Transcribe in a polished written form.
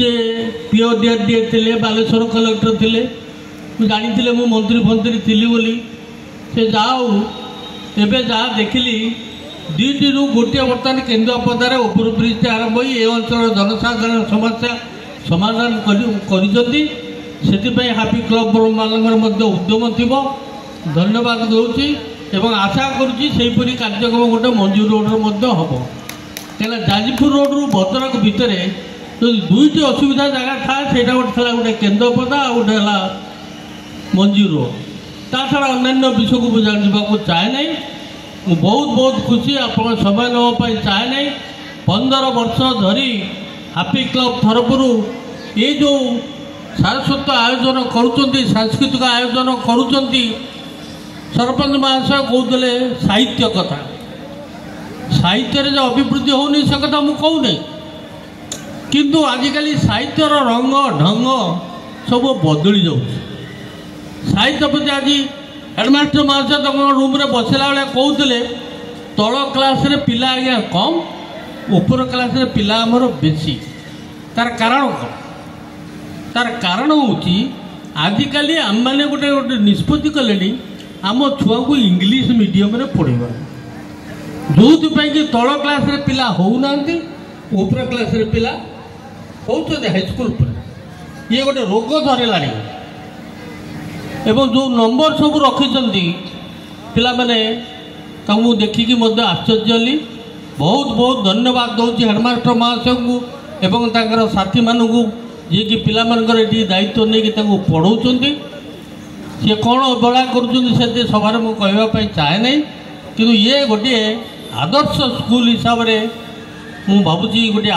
सी PO DRDA थे Baleshwar collector थे जानी मु मंत्री फंत्री थी बोली से जाऊ एवं जहाँ देखिली दुईटी गोटे बर्तमान केन्द्र पदार ओवर ब्रिज आरंभ हो ये अंचल जनसाधारण समस्या समाधान कर हापी क्लब मान उद्यम थी धन्यवाद दूसरी एवं आशा करुँपरी कार्यक्रम गोटे मंजूर रोड हम क्या जाजपुर रोड रु भद्रक भितर जो दुईटी असुविधा जगह था सेटा गोटे गोटे केन्द्र पदा गोटे मंजूर रोड ता छड़ा अन्य विषय को बुझा चाहे ना मु बहुत बहुत खुशी आप समय नापी चाहे ना 15 वर्ष धरी हापी क्लब तरफर ये जो सारस्वत आयोजन करुँच सांस्कृतिक आयोजन करुँच सरपंच महाशय कहते साहित्य कथा साहित्य जो अभिवृद्धि होनी से कथा मुझे कहूनी किंतु आजिकल साहित्यर रंग ढंग सब बदली जाऊँ साहित्य प्रति आज हेडमास्टर महाशय तक रूम रे बसला बेले कहते तल क्लास रे पिला आज्ञा कम ऊपर क्लास रे पिला आमर बेसी तार कारण कौन तार कारण हूँ आजिकल आम मैंने गोटे गोटे निष्पत्ति कले आम छुआ को इंग्लिश मीडियम रे पढ़ेगा जो कि तल क्लास रे पिला होना ऊपर क्लास रे पिला होते हाईस्कल पर ये गोटे रोग धरला एवं जो नंबर सब रखिंट पिला माने देखिकी आश्चर्य हली बहुत बहुत धन्यवाद दूसरी हेडमास्टर महाशय को एवं तांकर साथी मानू जी कि पिला मानकर ये दायित्व नहीं कि पढ़ाऊँ सी कौन अवहेला कर सभार मुझे कहवाई चाहे ना कि ये गोटे आदर्श स्कूल हिसाब से मुझे भावुँ गोटे